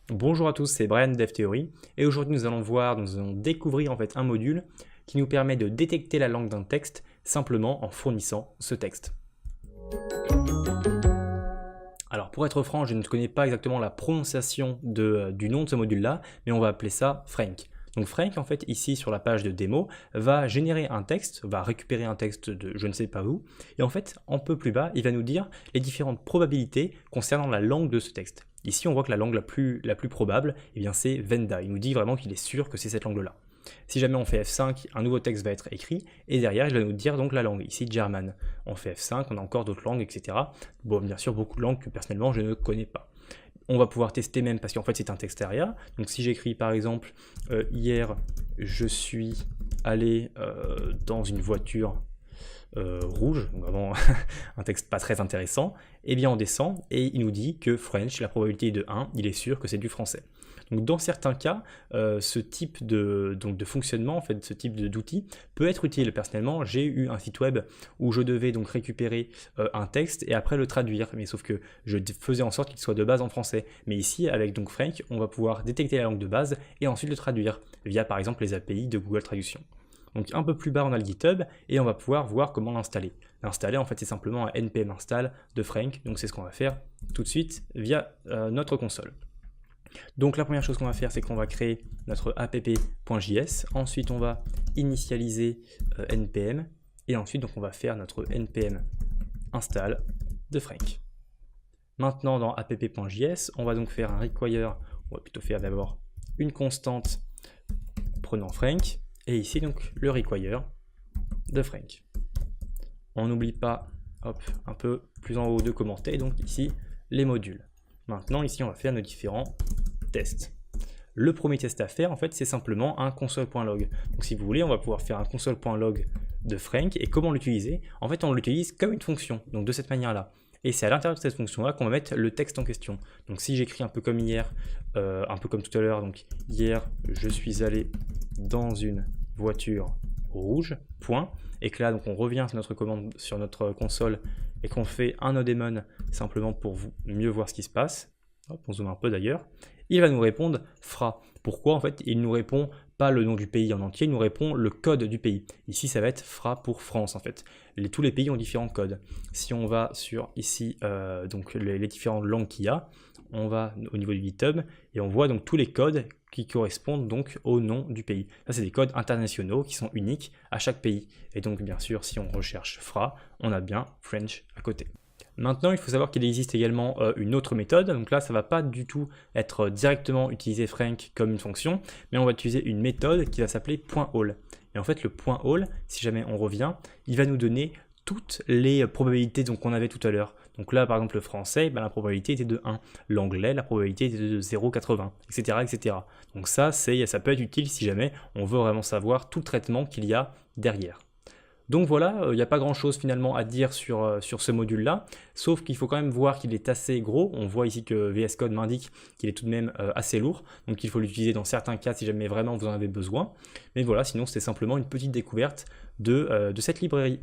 Bonjour à tous, c'est Brian de DevTheory et aujourd'hui nous allons découvrir en fait un module qui nous permet de détecter la langue d'un texte simplement en fournissant ce texte. Alors pour être franc, je ne connais pas exactement la prononciation du nom de ce module-là, mais on va appeler ça Frank. Donc Frank, en fait, ici sur la page de démo, va générer un texte, va récupérer un texte de je ne sais pas où, et en fait, un peu plus bas, il va nous dire les différentes probabilités concernant la langue de ce texte. Ici, on voit que la langue la plus probable, eh bien, c'est Venda. Il nous dit vraiment qu'il est sûr que c'est cette langue-là. Si jamais on fait F5, un nouveau texte va être écrit, et derrière, il va nous dire donc la langue. Ici, German. On fait F5, on a encore d'autres langues, etc. Bon, bien sûr, beaucoup de langues que personnellement, je ne connais pas. On va pouvoir tester même parce qu'en fait c'est un texte area. Donc si j'écris par exemple hier je suis allé dans une voiture rouge, donc vraiment un texte pas très intéressant, et bien on descend et il nous dit que French, la probabilité est de 1, il est sûr que c'est du français. Donc dans certains cas, ce type de fonctionnement, en fait, ce type d'outil peut être utile. Personnellement, j'ai eu un site web où je devais donc récupérer un texte et après le traduire, mais sauf que je faisais en sorte qu'il soit de base en français. Mais ici, avec donc Frank, on va pouvoir détecter la langue de base et ensuite le traduire via par exemple les API de Google Traduction. Donc un peu plus bas, on a le GitHub et on va pouvoir voir comment l'installer. L'installer, en fait, c'est simplement un npm install de Frank, donc c'est ce qu'on va faire tout de suite via notre console. Donc la première chose qu'on va faire, c'est qu'on va créer notre app.js, ensuite on va initialiser npm, et ensuite donc on va faire notre npm install de Frank. Maintenant dans app.js, on va donc faire un require, on va plutôt faire d'abord une constante prenant Frank, et ici donc le require de Frank. On n'oublie pas, hop, un peu plus en haut de commenter, donc ici les modules. Maintenant ici on va faire nos différents tests. Le premier test à faire en fait c'est simplement un console.log. Donc si vous voulez on va pouvoir faire un console.log de Frank et comment l'utiliser? En fait on l'utilise comme une fonction, donc de cette manière là. Et c'est à l'intérieur de cette fonction là qu'on va mettre le texte en question. Donc si j'écris un peu comme hier, un peu comme tout à l'heure, donc hier je suis allé dans une voiture rouge, point, et que là donc on revient sur notre commande sur notre console et qu'on fait un nodemon simplement pour mieux voir ce qui se passe. Hop, on zoome un peu d'ailleurs. Il va nous répondre fra. Pourquoi? En fait, il nous répond pas le nom du pays en entier, il nous répond le code du pays. Ici, ça va être fra pour France en fait. Tous les pays ont différents codes. Si on va sur ici donc les différentes langues qu'il y a, on va au niveau du GitHub et on voit donc tous les codes qui correspondent donc au nom du pays. Ça, c'est des codes internationaux qui sont uniques à chaque pays. Et donc, bien sûr, si on recherche fra, on a bien French à côté. Maintenant, il faut savoir qu'il existe également une autre méthode. Donc là, ça ne va pas du tout être directement utiliser Frank comme une fonction, mais on va utiliser une méthode qui va s'appeler .all. Et en fait, le .all, si jamais on revient, il va nous donner toutes les probabilités qu'on avait tout à l'heure. Donc là, par exemple, le français, la probabilité était de 1. L'anglais, la probabilité était de 0,80, etc., etc. Donc ça peut être utile si jamais on veut vraiment savoir tout le traitement qu'il y a derrière. Donc voilà, il n'y a pas grand chose finalement à dire sur ce module-là, sauf qu'il faut quand même voir qu'il est assez gros. On voit ici que VS Code m'indique qu'il est tout de même assez lourd, donc il faut l'utiliser dans certains cas si jamais vraiment vous en avez besoin. Mais voilà, sinon c'était simplement une petite découverte de cette librairie.